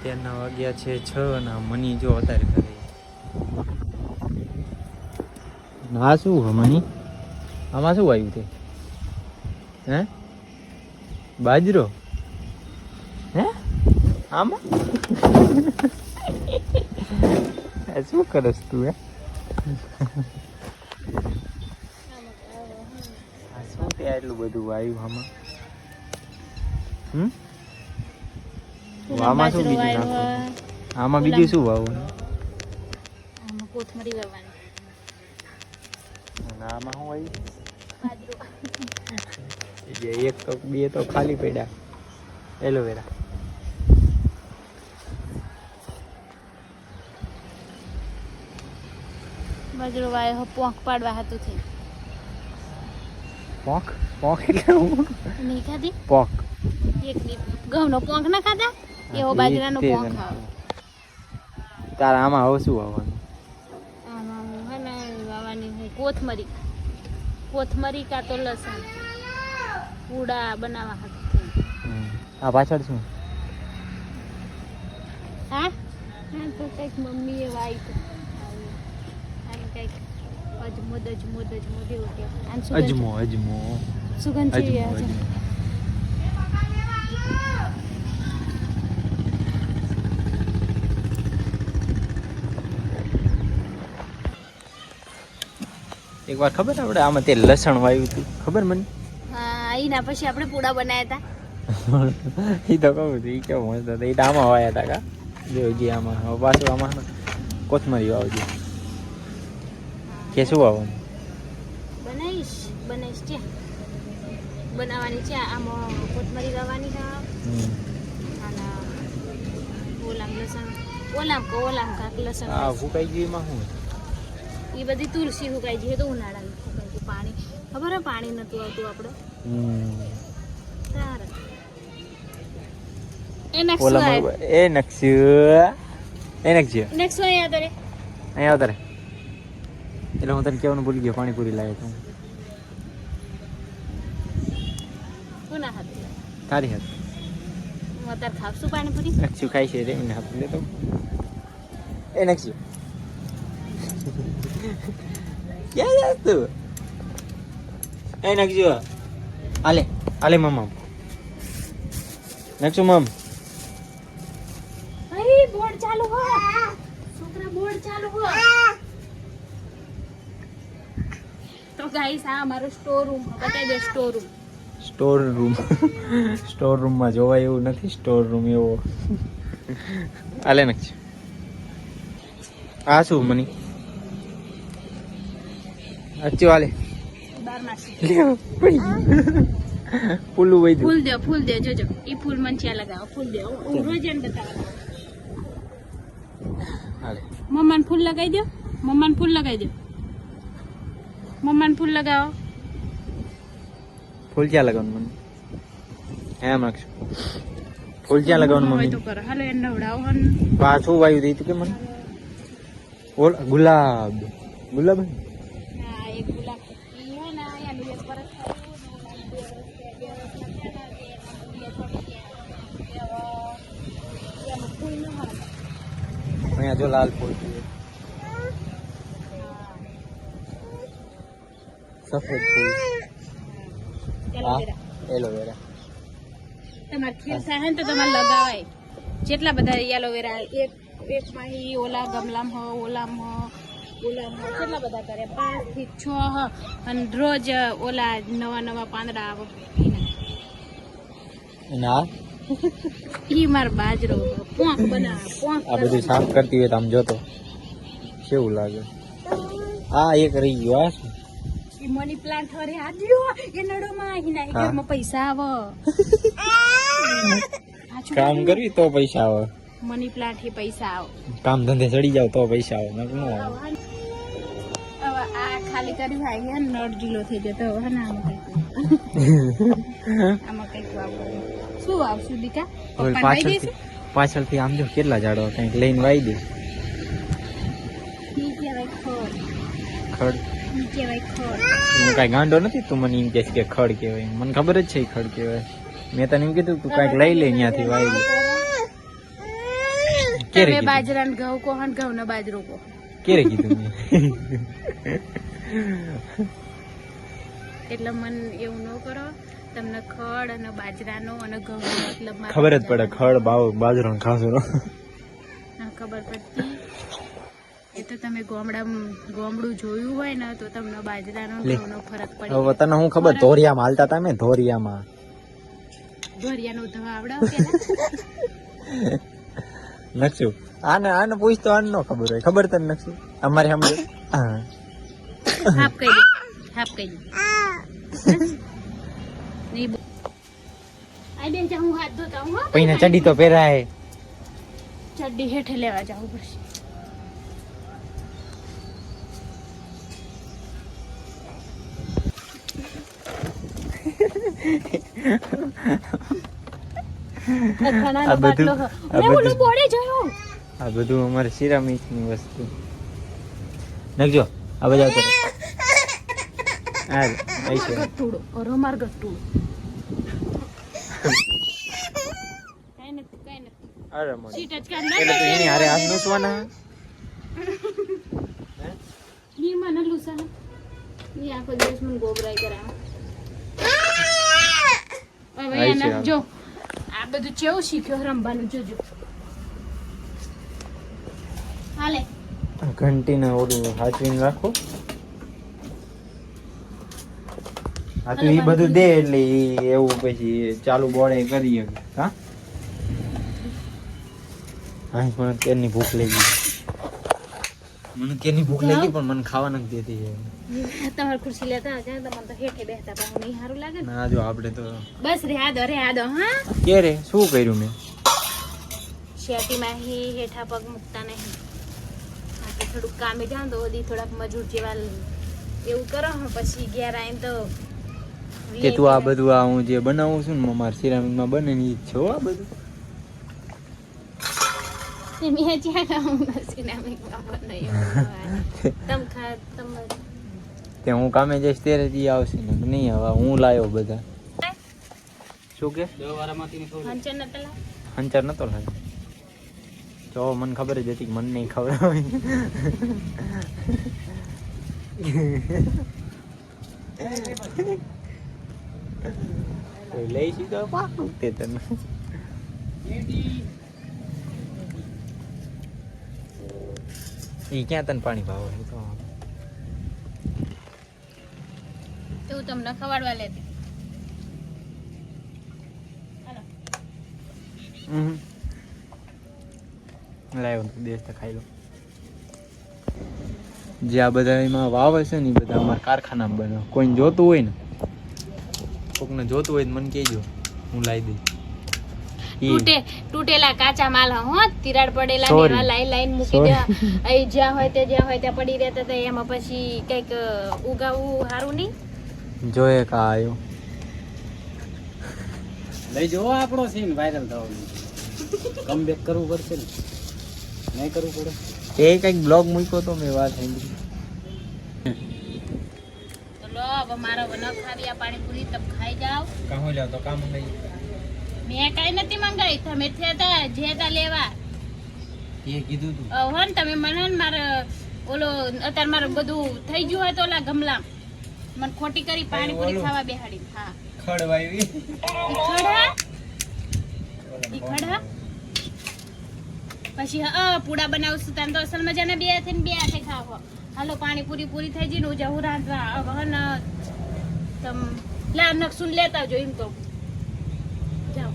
અત્યારના વાગ્યા છે 6 અને મની જો અત્યારે કરે આ શું હે મની આમાં શું આવ્યું તે હે બાજરો હે આમાં શું કરસ તું હે શું તે એટલું બધું આવ્યું આમાં આમાં શું બીજું નાખવું આમાં બીજું શું વાવવાનું આમાં કોથમરી વાવવાની અને આમાં શું આવ્યું એક તો બે તો ખાલી પડ્યા એલોવેરા બાજરો વાયો પોંખ પાડવા હતું થઈ પોંખ પોંખ એટલે હું નહીં ખાધી પોંખ એક ઘઉંનો પોંખ ના ખાધા એવો બાજરાનો પોંખ આવે તારા આમાં હવે શું વાવવાનું આમાં હે ને વાવવાની હું કોથમરી કોથમરી કાં તો લસણ પૂડા બનાવવા હતું આ પાછળ શું હા તો કંઈક મમ્મીએ વાઈ તો આને કંઈક અજમોદ એવું કે અજમો અજમો સુગંધ છે એક વાર ખબર આપણે આમાં તે લસણ વાવ્યું હતું ખબર મને હા એના પછી આપણે પૂડા બનાવ્યા હતા એ તો કહું છું એ કેવું મસ્ત હતા એ તો આમાં વાયા હતા કા જોજી આમાં હવે પાછું આમાં કોથમરી વાવજો કે શું વાવવાનું બનાવીશ છે બનાવવાની છે આમાં કોથમરી વાવવાની છે અને ઓલામ કાંક લસણ હા ફૂકાઈ ગયું એમાં શું એ બધી તુલસી સુકાઈ ગઈ તો ઉનાળાની સુકાઈ ગઈ પાણી ખબર હે પાણી નતું આવતું આપણે તારે એ નકશો અહીંયા તારે આવતા એટલે હું તને કહેવાનું ભૂલી ગયો પાણીપુરી લાવે તું કોના હાથ તારી હાથ હું અત્યારે ખાવશું પાણીપુરી નક્ષુ ખાય છે રે મને હાથ લેતો એ નક્ષુ ક્યાં જાસ તું એ નક્ષુ આલે મમ્મા નક્ષુ મમ અરે બોર્ડ ચાલુ હો છોકરા બોર્ડ ચાલુ હો તો ગાઈસ આ અમારો સ્ટોર રૂમ બતાવી દે સ્ટોર રૂમમાં જોવાય એવું નથી સ્ટોર રૂમ એવો આલે નક્ષુ આ શું મની અચ્છો આલે બાર માસી ફૂલું વઈ દઉં ફૂલ દે જોજો ઈ ફૂલ મંચિયા લગાવો ફૂલ દે હું રોજ એને બતાવું હાલે મમ્માને ફૂલ લગાવી દો મમ્માને ફૂલ લગાવો ફૂલ ક્યાં લગાવવાનું મને એમ રાખશું ફૂલ ક્યાં લગાવવાનું હોય મમ્મી તો કરો હાલો એને નવડાવો હન પાછું વાયુ દઈ તું કે મને ઓલ ગુલાબ હા એક ગુલાબ ઈ હે ને આયા બે પરત અહીંયા જો લાલ ફૂલ છે સફેદ ફૂલ એલોવેરા તમારે ખેલ થાય ને તો તમારે લગાવાય જેટલા બધા એલોવેરા એક માં ઓલા ગમલામાં ઓલામાં કેટલા બધા કરે 5 થી 6 અને રોજ ઓલા નવા પાંદડા આવે ના ઈ માર બાજરો પોંખ બનાવે આ બધું સાફ કરતી હોય તો આમ જોતો કેવું લાગે આ એક રહી ગયો આ શું ઈ મની પ્લાન્ટ હરે આડ્યો એ નડોમાં હિના ઘરમાં પૈસા આવે કામ કરવી તો પૈસા આવે મની પ્લાન્ટ થી પૈસા આવે કામ ધંધે ચડી જાવ તો પૈસા આવે નકર નો આવે હવે આ ખાલી કરી ભાઈ હે નડ ઢીલો થઈ જતો હવે ને આમાં કઈક વાપરવું શું આવશું દીકા પાછળથી આમ જો કેટલા ઝાડો કંઈક લઈને વાઈ દે ખડ હું કાંઈ ગાંડો નથી તું મને એમ કહેશ કે ખડ કહેવાય મને ખબર જ છે ખડ કહેવાય મેં તને એમ કીધું તું કાંઈક લઈ લે ત્યાંથી વાઈ લે ક્યારે તમે કીધું? બાજરા ને ઘઉં કહો ને ઘઉં ને બાજરો કહો. ક્યારે કીધું મેં? એટલે મન એવું ન કરો. તમને ખડ અને બાજરાનો અને ઘઉં મતલબ ખબર જ પડે ખડ બાજરો ને ખાસો ખબર પડતી. એ તો તમે ગોમડું જોયું હોય ને તો તમને બાજરાનો લે. ઘઉંનો ફરક હવે પડી તને હું ખબર ધોરિયામાં હાલતા હતા મેં ધોરિયામાં ધોરિયાનો ધવા આવડાવ પેલા નકશું આને પૂછતો આને ન ખબર હોય ખબર તને નકશું અમારે સમજે હા હાફ કહી દે હાફ કહી દે નહીં બોલ. આ બેન જા હું હાથ ધોતા હું હો. પૈને ચડી તો પહેરાય ચડ્ડી હેઠે લેવા જવું પડશે. આ બધું આ અમારે સિરામિક ની વસ્તુ નખજો આ બધા ઉપર આ આઈ છે ગટ્ટુડો અરમાર ગટ્ટુડો કઈ નથી અરે મને સીટ જ કાઢ એટલે તો એની હારે હાથ નોસવાના ની મને લુસા ની આખો દિવસ મને ગોબરાઈ કરાવે. હવે આઈ છે એના જો આ બધું કેવું શીખ્યો રમવાનું જોજો. હાલે ઘંટીને ઓલું હાચવીને રાખો આ તો ઈ બધું દે એટલે ઈ એવું પછી ચાલુ બોળે કરીએ હા હા મને કેની ભૂખ લાગી પણ મને ખાવા નથી દેતી તમારે ખુરશી લેતા હશે ને તમને તો હેઠે બેસતા પણ નહીં સારું લાગે ને. ના જો આપણે તો બસ રેहा दो હા કે રે શું કર્યું મેં શેટીમાં હેઠા પગ મૂકતા નહીં. હા તો થોડુંક કામે જાવ તો ઓદી થોડાક મજૂર જેવા એવું કરો હો પછી ઘેર આવીને તો કે તું આ બધું આ હું જે બનાવું છું ને મારા સિરામિકમાં બને ને ઈ જ છે હો આ બધું મેં જ્યાં કામ સિરામિકમાં બનાવ્યું તે હું કામે જઈશ ત્યારે જ ઈ આવશે ને નહીં હવે હું લાયો બધા શું કે હંચર નતો લાવ હંચાર નતો લાવ્યો જો મને ખબર જ હતી કે મને નહીં ખબર હોય લઈ સીધો પાકું તે તને ઈ ક્યાં તને પાણી ભાવે તો એવું તમને ખવાડવા લેતી. લાવ્યો દેશ તો ખાઈ લો જે આ બધા એમાં વાવે છે ને એ બધા અમારા કારખાનામાં બને કોઈને જોતું હોય ને કોકને જોતું હોય તો મને કહેજો હું લાવી દઈશ તૂટેલા કાચા માલ હો તિરાડ પડેલા ને Sorry. એવા લાઈન મૂકી દેવા. અહીં જ્યાં હોય ત્યાં પડી રહેતા હતા એમાં પછી કઈક ઉગાવવું સારું નહીં. જોઈએ કા આવ્યો લઈ જવો આપણો સીન વાયરલ થવાનો કમબેક કરવું પડશે ને નહીં કરવું પડે એ કઈક બ્લોગ મૂક્યો તો મેં વાત સાંભળી તો લો હવે મારો ન ખાવી આ પાણીપુરી તબ ખાઈ જાવ. કામ લ્યો તો કામ નહીં મેં કઈ નથી મંગાવી તમે થયા જે તા લેવા એ કીધું તું હો ને તમે મને ને મારે ઓલો અત્યારે મારે બધું થઈ ગયું હોય તો ઓલા ગમલા મને ખોટી કરી પાણીપુરી ઓલું. ખાવા બેહાડી. હા ખડવાવી ઈ ખડા પછી પૂડા બનાવશું તને તો અસલ મજાના બે થઈને બે હાથે ખાવો. હાલો પાણીપુરી પૂરી થઈ જઈને જવું રાંધવા હન તમ લા નકસુન લેતા આવજો એમ તો જાઓ.